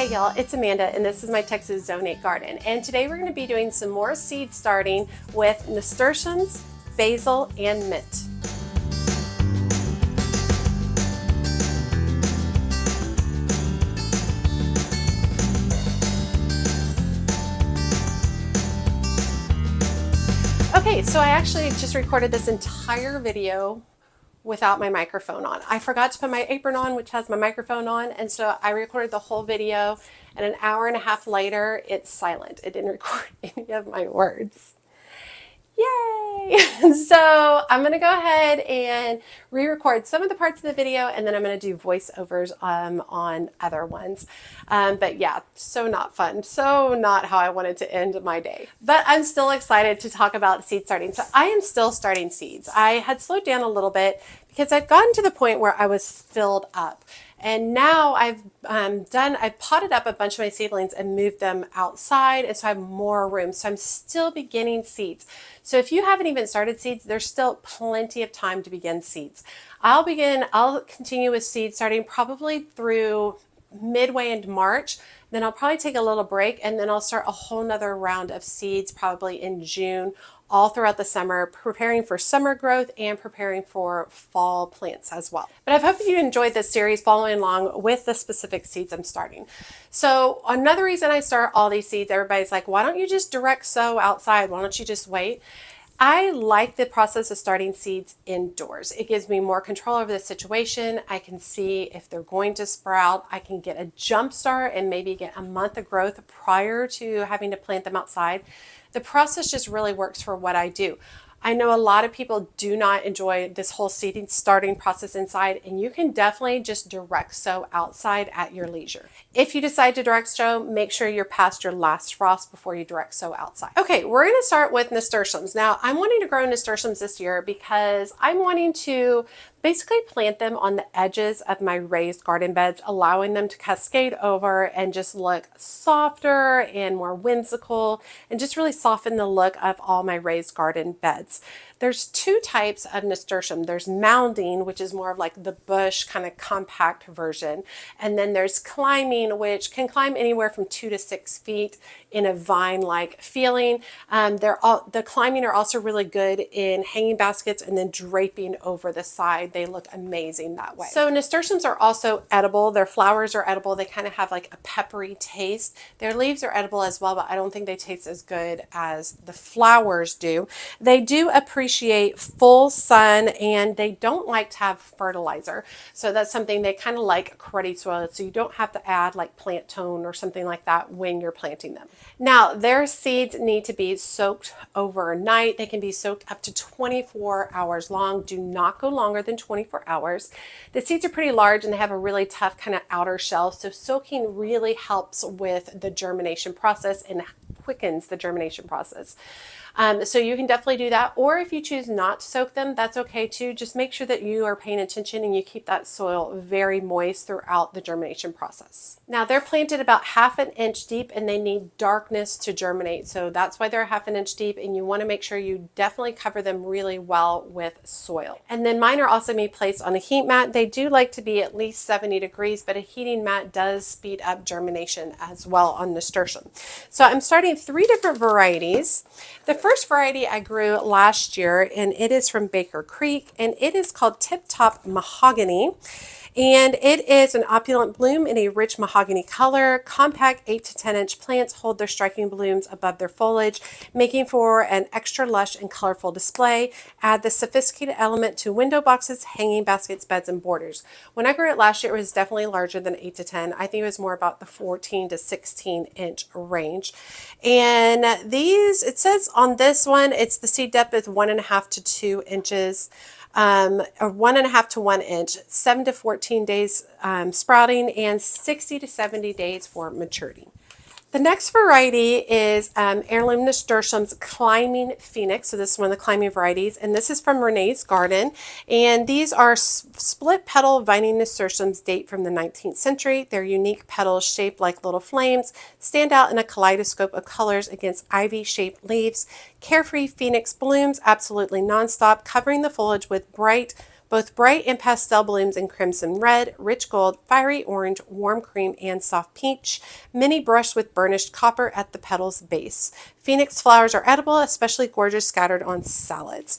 Hey y'all, it's Amanda and this is my Texas Zone 8 garden, and today we're going to be doing some more seed starting with nasturtiums, basil, and mint. Okay, so I actually just recorded this entire video without my microphone on. I forgot to put my apron on, which has my microphone on, and so I recorded the whole video, and an hour and a half later, it's silent. It didn't record any of my words. Yay! So I'm going to go ahead and re-record some of the parts of the video, and then I'm going to do voiceovers on other ones. But yeah, so not fun. So not how I wanted to end my day. But I'm still excited to talk about seed starting. So I am still starting seeds. I had slowed down a little bit because I'd gotten to the point where I was filled up. And now I've potted up a bunch of my seedlings and moved them outside, and so I have more room. So I'm still beginning seeds. So if you haven't even started seeds, there's still plenty of time to begin seeds. I'll continue with seed starting probably through midway into March. Then I'll probably take a little break, and then I'll start a whole nother round of seeds probably in June, all throughout the summer, preparing for summer growth and preparing for fall plants as well. But I hope you enjoyed this series following along with the specific seeds I'm starting. So another reason I start all these seeds, everybody's like, why don't you just direct sow outside? Why don't you just wait? I like the process of starting seeds indoors. It gives me more control over the situation. I can see if they're going to sprout. I can get a jump start and maybe get a month of growth prior to having to plant them outside. The process just really works for what I do. I know a lot of people do not enjoy this whole seeding starting process inside, and you can definitely just direct sow outside at your leisure. If you decide to direct sow, make sure you're past your last frost before you direct sow outside. Okay, we're going to start with nasturtiums. Now, I'm wanting to grow nasturtiums this year because I'm wanting to basically plant them on the edges of my raised garden beds, allowing them to cascade over and just look softer and more whimsical and just really soften the look of all my raised garden beds. There's two types of nasturtium. There's mounding, which is more of like the bush kind of compact version. And then there's climbing, which can climb anywhere from 2 to 6 feet in a vine-like feeling. The climbing are also really good in hanging baskets and then draping over the side. They look amazing that way. So nasturtiums are also edible. Their flowers are edible. They kind of have like a peppery taste. Their leaves are edible as well, but I don't think they taste as good as the flowers do. They do appreciate full sun, and they don't like to have fertilizer. So that's something they kind of like cruddy soil, so you don't have to add like plant tone or something like that when you're planting them. Now, their seeds need to be soaked overnight. They can be soaked up to 24 hours long. Do not go longer than 24 hours. The seeds are pretty large and they have a really tough kind of outer shell, so soaking really helps with the germination process and quickens the germination process. So you can definitely do that, or if you choose not to soak them, that's okay too. Just make sure that you are paying attention and you keep that soil very moist throughout the germination process. Now, they're planted about 1/2 inch deep and they need darkness to germinate. So that's why they're 1/2 inch deep, and you want to make sure you definitely cover them really well with soil. And then mine are also being placed on a heat mat. They do like to be at least 70 degrees, but a heating mat does speed up germination as well on nasturtium. So I'm starting 3 different varieties. The first variety I grew last year, and it is from Baker Creek, and it is called Tip Top Mahogany. And it is an opulent bloom in a rich mahogany color. Compact 8 to 10 inch plants hold their striking blooms above their foliage, making for an extra lush and colorful display. Add the sophisticated element to window boxes, hanging baskets, beds, and borders. When I grew it last year, it was definitely larger than 8 to 10. I think it was more about the 14 to 16 inch range. And these, it says on this one, it's the seed depth is 1.5 to 2 inches. Or 1.5 to 1 inch, 7 to 14 days sprouting, and 60 to 70 days for maturity. The next variety is Heirloom Nasturtium's Climbing Phoenix. So this is one of the climbing varieties, and this is from Renee's Garden. And these are split petal vining nasturtiums, date from the 19th century. Their unique petals, shaped like little flames, stand out in a kaleidoscope of colors against ivy-shaped leaves. Carefree phoenix blooms absolutely nonstop, covering the foliage with bright both bright and pastel blooms in crimson red, rich gold, fiery orange, warm cream, and soft peach. Many brushed with burnished copper at the petal's base. Phoenix flowers are edible, especially gorgeous scattered on salads.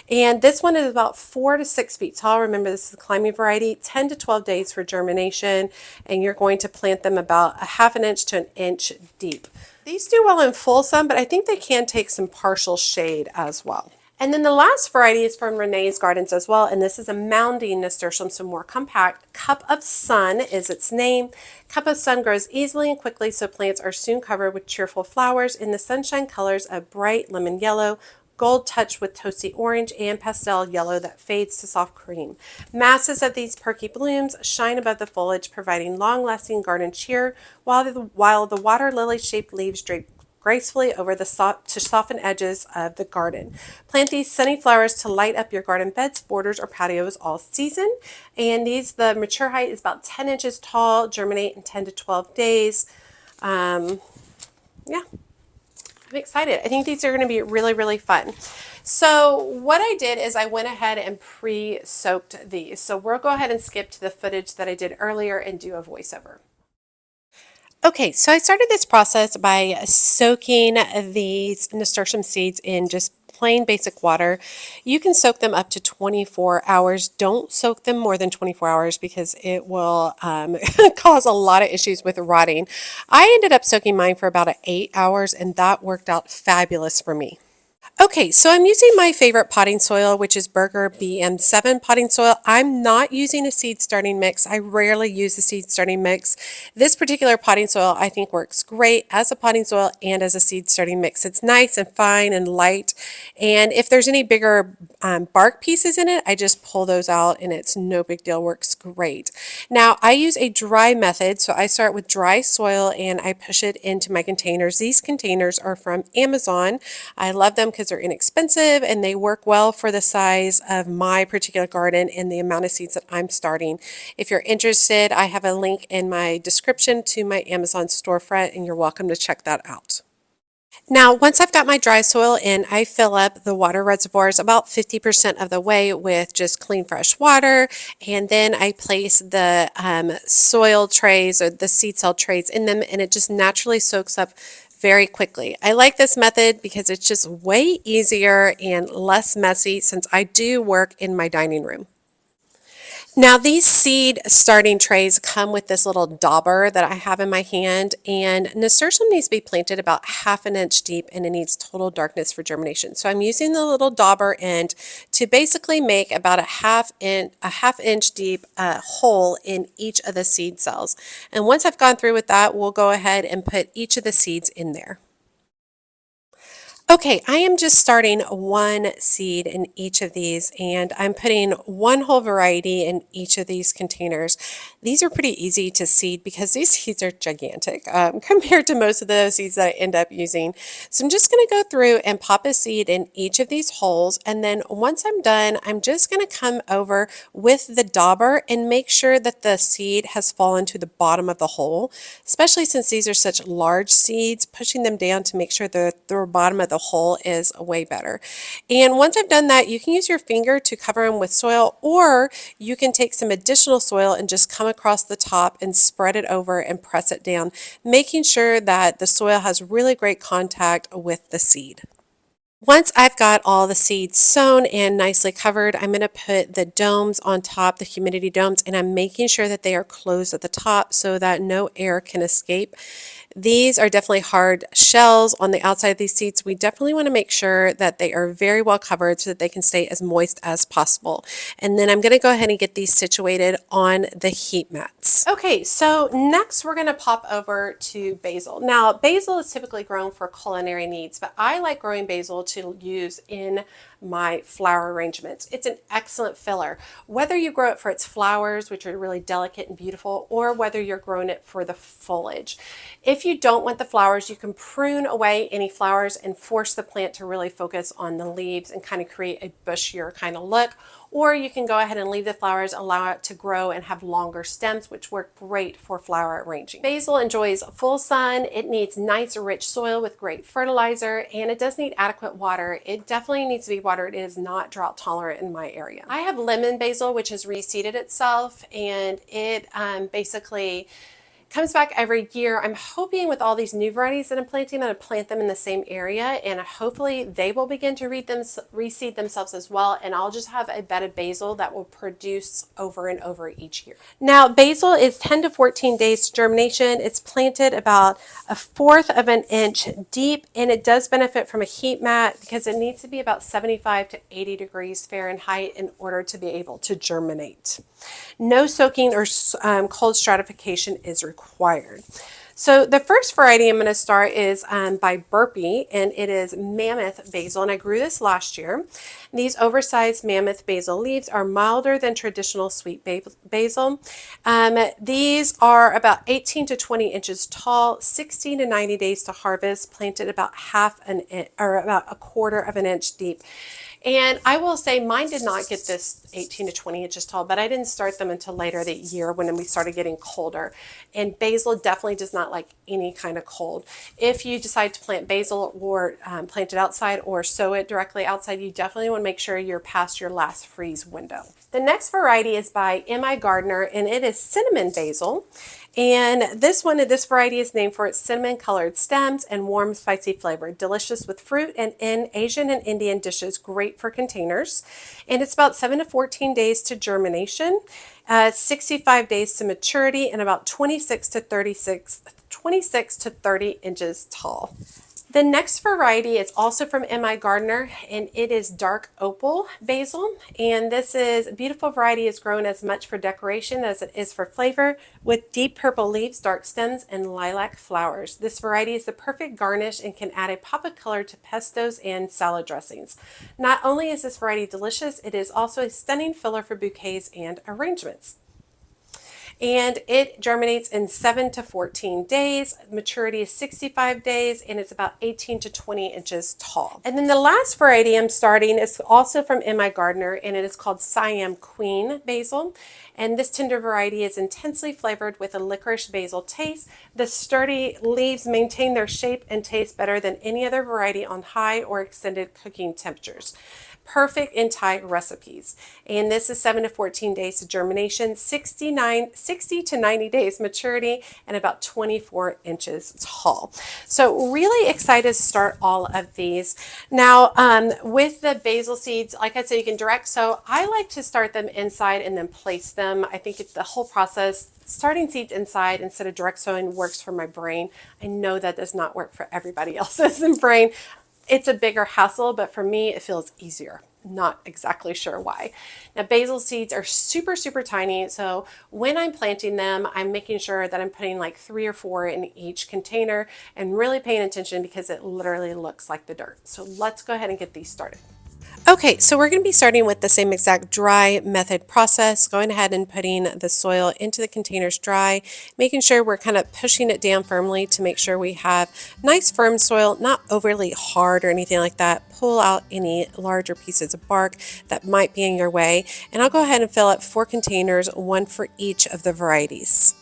And this one is about 4 to 6 feet tall. Remember, this is a climbing variety, 10 to 12 days for germination, and you're going to plant them about a half an inch to an inch deep. These do well in full sun, but I think they can take some partial shade as well. And then the last variety is from Renee's Gardens as well, and this is a mounding nasturtium, so more compact. Cup of Sun is its name. Cup of Sun grows easily and quickly, so plants are soon covered with cheerful flowers in the sunshine colors of bright lemon yellow, gold touched with toasty orange, and pastel yellow that fades to soft cream. Masses of these perky blooms shine above the foliage, providing long-lasting garden cheer, while the water lily-shaped leaves drape gracefully over to soften edges of the garden. Plant these sunny flowers to light up your garden beds, borders, or patios all season. And the mature height is about 10 inches tall, germinate in 10 to 12 days. Yeah, I'm excited. I think these are going to be really, really fun. So what I did is I went ahead and pre-soaked these. So we'll go ahead and skip to the footage that I did earlier and do a voiceover. Okay, so I started this process by soaking these nasturtium seeds in just plain basic water. You can soak them up to 24 hours. Don't soak them more than 24 hours because it will cause a lot of issues with rotting. I ended up soaking mine for about 8 hours, and that worked out fabulous for me. Okay, so I'm using my favorite potting soil, which is Burger BM7 potting soil. I'm not using a seed starting mix. I rarely use the seed starting mix. This particular potting soil I think works great as a potting soil and as a seed starting mix. It's nice and fine and light, and if there's any bigger bark pieces in it, I just pull those out and it's no big deal, works great. Now I use a dry method, so I start with dry soil and I push it into my containers. These containers are from Amazon. I love them because they're inexpensive and they work well for the size of my particular garden and the amount of seeds that I'm starting. If you're interested, I have a link in my description to my Amazon storefront and you're welcome to check that out. Now, once I've got my dry soil in, I fill up the water reservoirs about 50% of the way with just clean, fresh water, and then I place the soil trays or the seed cell trays in them, and it just naturally soaks up very quickly. I like this method because it's just way easier and less messy since I do work in my dining room. Now these seed starting trays come with this little dauber that I have in my hand, and nasturtium needs to be planted about half an inch deep and it needs total darkness for germination. So I'm using the little dauber end to basically make about a half inch deep hole in each of the seed cells. And once I've gone through with that, we'll go ahead and put each of the seeds in there. Okay, I am just starting one seed in each of these, and I'm putting one whole variety in each of these containers. These are pretty easy to seed because these seeds are gigantic compared to most of the seeds that I end up using. So I'm just going to go through and pop a seed in each of these holes, and then once I'm done, I'm just going to come over with the dauber and make sure that the seed has fallen to the bottom of the hole, especially since these are such large seeds. Pushing them down to make sure that the bottom of the hole is way better. And once I've done that, you can use your finger to cover them with soil, or you can take some additional soil and just come across the top and spread it over and press it down, making sure that the soil has really great contact with the seed. Once I've got all the seeds sown and nicely covered, I'm going to put the domes on top, the humidity domes, and I'm making sure that they are closed at the top so that no air can escape. These are definitely hard shells on the outside of these seeds. We definitely want to make sure that they are very well covered so that they can stay as moist as possible. And then I'm going to go ahead and get these situated on the heat mats. Okay, so next we're going to pop over to basil. Now, basil is typically grown for culinary needs, but I like growing basil to use in my flower arrangements. It's an excellent filler. Whether you grow it for its flowers, which are really delicate and beautiful, or whether you're growing it for the foliage. If you don't want the flowers, you can prune away any flowers and force the plant to really focus on the leaves and kind of create a bushier kind of look. Or you can go ahead and leave the flowers, allow it to grow and have longer stems, which work great for flower arranging. Basil enjoys full sun. It needs nice, rich soil with great fertilizer, and it does need adequate water. It definitely needs to be water. It is not drought tolerant in my area. I have lemon basil, which has reseeded itself, and it basically comes back every year. I'm hoping with all these new varieties that I'm planting that I plant them in the same area, and hopefully they will begin to reseed themselves as well, and I'll just have a bed of basil that will produce over and over each year. Now basil is 10 to 14 days to germination. It's planted about 1/4 of an inch deep, and it does benefit from a heat mat because it needs to be about 75 to 80 degrees Fahrenheit in order to be able to germinate. No soaking or cold stratification is required. So the first variety I'm going to start is by Burpee, and it is mammoth basil, and I grew this last year. These oversized mammoth basil leaves are milder than traditional sweet basil. These are about 18 to 20 inches tall, 60 to 90 days to harvest, planted about about 1/4 of an inch deep. And I will say mine did not get this 18 to 20 inches tall, but I didn't start them until later that year when we started getting colder. And basil definitely does not like any kind of cold. If you decide to plant basil or plant it outside or sow it directly outside, you definitely want to make sure you're past your last freeze window. The next variety is by M.I. Gardner, and it is cinnamon basil. And this variety is named for its cinnamon colored stems and warm spicy flavor. Delicious with fruit and in Asian and Indian dishes, great for containers. And it's about 7 to 14 days to germination, 65 days to maturity, and about 26 to 30 inches tall. The next variety is also from M.I. Gardner, and it is dark opal basil. And this is a beautiful variety. Is grown as much for decoration as it is for flavor, with deep purple leaves, dark stems, and lilac flowers. This variety is the perfect garnish and can add a pop of color to pestos and salad dressings. Not only is this variety delicious, it is also a stunning filler for bouquets and arrangements. And it germinates in 7 to 14 days. Maturity is 65 days, and it's about 18 to 20 inches tall. And then the last variety I'm starting is also from M.I. Gardner, and it is called Siam Queen basil. And this tender variety is intensely flavored with a licorice basil taste. The sturdy leaves maintain their shape and taste better than any other variety on high or extended cooking temperatures. Perfect in Thai recipes. And this is 7 to 14 days to germination, 60 to 90 days maturity, and about 24 inches tall. So really excited to start all of these. Now with the basil seeds, like I said, you can direct sow. I like to start them inside and then place them. I think it's the whole process. Starting seeds inside instead of direct sowing works for my brain. I know that does not work for everybody else's brain. It's a bigger hassle, but for me, it feels easier. Not exactly sure why. Now, basil seeds are super, super tiny. So when I'm planting them, I'm making sure that I'm putting like 3 or 4 in each container and really paying attention because it literally looks like the dirt. So let's go ahead and get these started. Okay, so we're going to be starting with the same exact dry method process, going ahead and putting the soil into the containers dry, making sure we're kind of pushing it down firmly to make sure we have nice firm soil, not overly hard or anything like that. Pull out any larger pieces of bark that might be in your way, and I'll go ahead and fill up 4 containers, 1 for each of the varieties.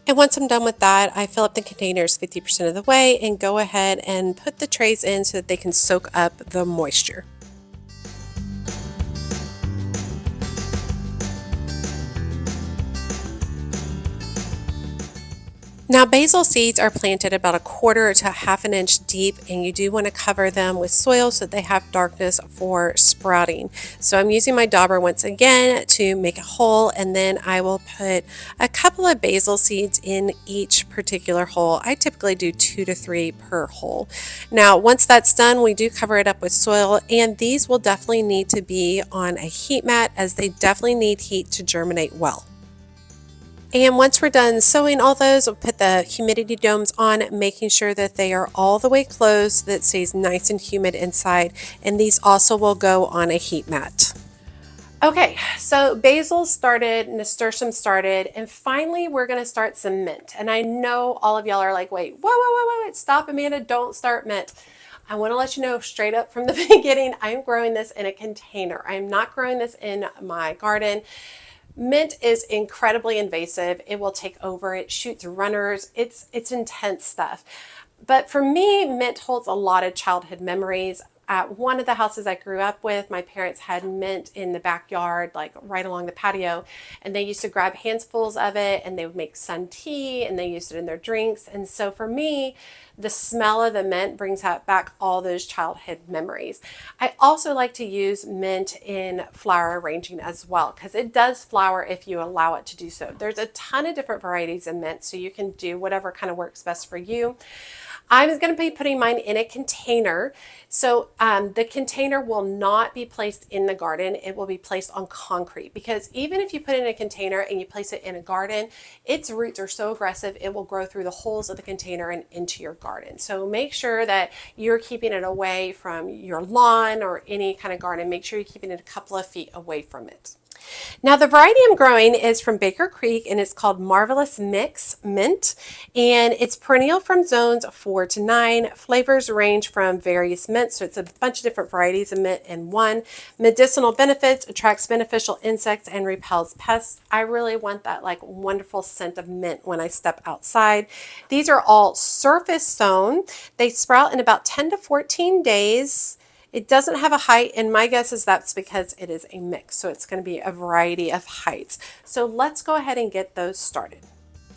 And once I'm done with that, I fill up the containers 50% of the way and go ahead and put the trays in so that they can soak up the moisture. Now basil seeds are planted about 1/4 to 1/2 an inch deep, and you do want to cover them with soil so that they have darkness for sprouting. So I'm using my dauber once again to make a hole, and then I will put a couple of basil seeds in each particular hole. I typically do 2 to 3 per hole. Now once that's done, we do cover it up with soil, and these will definitely need to be on a heat mat as they definitely need heat to germinate well. And once we're done sewing all those, we'll put the humidity domes on, making sure that they are all the way closed, that it stays nice and humid inside. And these also will go on a heat mat. Okay, so basil started, nasturtium started, and finally we're going to start some mint. And I know all of y'all are like, wait, wait, stop, Amanda, don't start mint. I want to let you know straight up from the beginning, I'm growing this in a container. I'm not growing this in my garden. Mint is incredibly invasive. It will take over. It shoots runners. It's intense stuff. But for me, mint holds a lot of childhood memories. at one of the houses I grew up with, my parents had mint in the backyard, like right along the patio, and they used to grab handfuls of it and they would make sun tea and they used it in their drinks. And so for me, the smell of the mint brings back all those childhood memories. I also like to use mint in flower arranging as well because it does flower if you allow it to do so. There's a ton of different varieties of mint, so you can do whatever kind of works best for you. I'm going to be putting mine in a container. So the container will not be placed in the garden. It will be placed on concrete because even if you put it in a container and you place it in a garden, its roots are so aggressive, it will grow through the holes of the container and into your garden. So make sure that you're keeping it away from your lawn or any kind of garden. Make sure you're keeping it a couple of feet away from it. Now the variety I'm growing is from Baker Creek and it's called Marvelous Mix Mint, and it's perennial from zones 4 to 9. Flavors range from various mints, so it's a bunch of different varieties of mint in one. Medicinal benefits, attracts beneficial insects and repels pests. I really want that like wonderful scent of mint when I step outside. These are all surface sown. They sprout in about 10 to 14 days. It doesn't have a height, and my guess is that's because it is a mix, so it's going to be a variety of heights. So let's go ahead and get those started.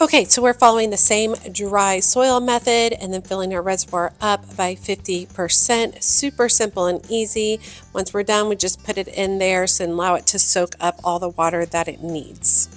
Okay, so we're following the same dry soil method and then filling our reservoir up by 50%. Super simple and easy. Once we're done, we just put it in there and allow it to soak up all the water that it needs.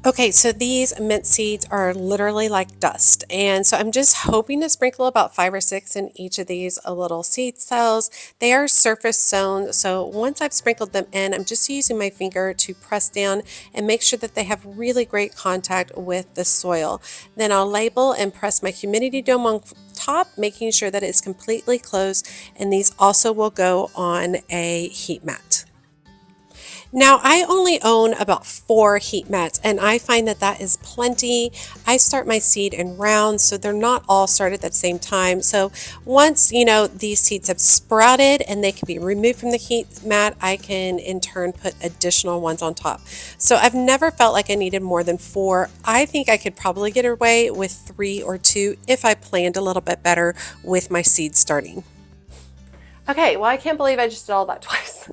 Okay, so these mint seeds are literally like dust. And so I'm just hoping to sprinkle about 5 or 6 in each of these little seed cells. They are surface sown. So once I've sprinkled them in, I'm just using my finger to press down and make sure that they have really great contact with the soil. Then I'll label and press my humidity dome on top, making sure that it's completely closed. And these also will go on a heat mat. Now, I only own about 4 heat mats, and I find that that is plenty. I start my seed in rounds, so they're not all started at the same time. So once, these seeds have sprouted and they can be removed from the heat mat, I can in turn put additional ones on top. So I've never felt like I needed more than 4. I think I could probably get away with 3 or 2 if I planned a little bit better with my seed starting. Okay, well, I can't believe I just did all that twice.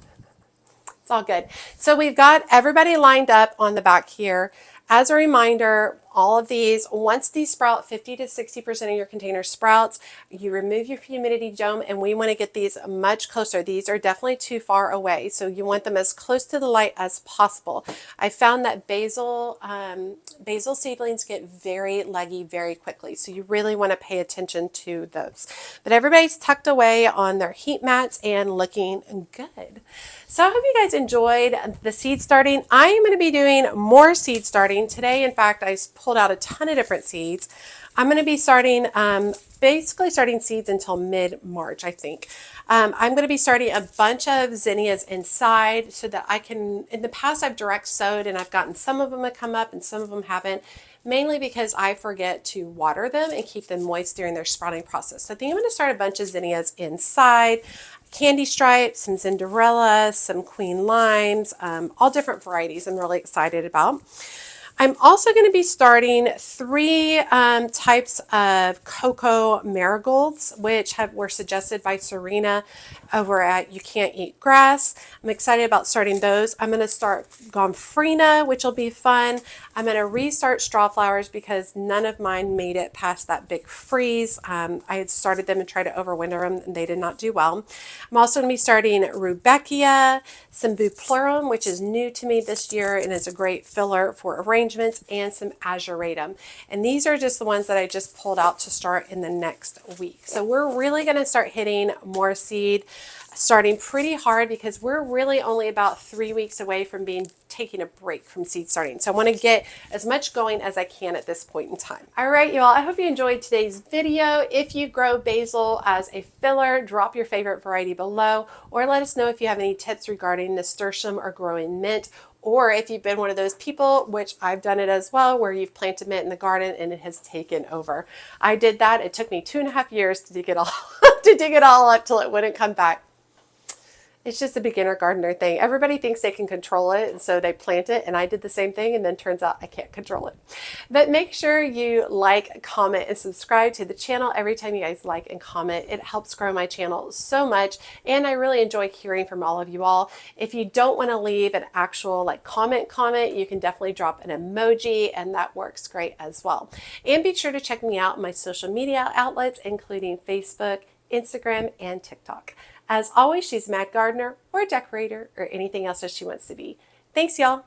It's all good. So we've got everybody lined up on the back here. As a reminder, all of these, once these sprout, 50 to 60% of your container sprouts, you remove your humidity dome, and we want to get these much closer. These are definitely too far away, so you want them as close to the light as possible. I found that basil seedlings get very leggy very quickly, so you really want to pay attention to those. But everybody's tucked away on their heat mats and looking good. So I hope you guys enjoyed the seed starting. I am going to be doing more seed starting today. In fact, I pulled out a ton of different seeds. I'm going to be starting, basically starting seeds until mid-March, I think. I'm going to be starting a bunch of zinnias inside so that I can, in the past I've direct sowed and I've gotten some of them to come up and some of them haven't, mainly because I forget to water them and keep them moist during their sprouting process. So I think I'm going to start a bunch of zinnias inside. Candy stripes, some Cinderella, some Queen Limes, all different varieties I'm really excited about. I'm also going to be starting 3 types of cocoa marigolds, which were suggested by Serena over at You Can't Eat Grass. I'm excited about starting those. I'm going to start gomphrena, which will be fun. I'm going to restart straw flowers because none of mine made it past that big freeze. I had started them and tried to overwinter them, and they did not do well. I'm also going to be starting rudbeckia, some bupleurum, which is new to me this year and is a great filler for arrangements, and some azuratum. And these are just the ones that I just pulled out to start in the next week. So we're really going to start hitting more seed, starting pretty hard because we're really only about 3 weeks away from taking a break from seed starting. So I want to get as much going as I can at this point in time. All right, you all, I hope you enjoyed today's video. If you grow basil as a filler, drop your favorite variety below, or let us know if you have any tips regarding nasturtium or growing mint, or if you've been one of those people, which I've done it as well, where you've planted mint in the garden and it has taken over. I did that. It took me 2.5 years to dig it all to dig it all up till it wouldn't come back. It's just a beginner gardener thing. Everybody thinks they can control it, and so they plant it, and I did the same thing, and then turns out I can't control it. But make sure you like, comment, and subscribe to the channel. Every time you guys like and comment, it helps grow my channel so much, and I really enjoy hearing from all of you all. If you don't want to leave an actual comment, you can definitely drop an emoji, and that works great as well. And be sure to check me out on my social media outlets, including Facebook, Instagram, and TikTok. As always, she's Mad Gardener or Decorator or anything else that she wants to be. Thanks, y'all.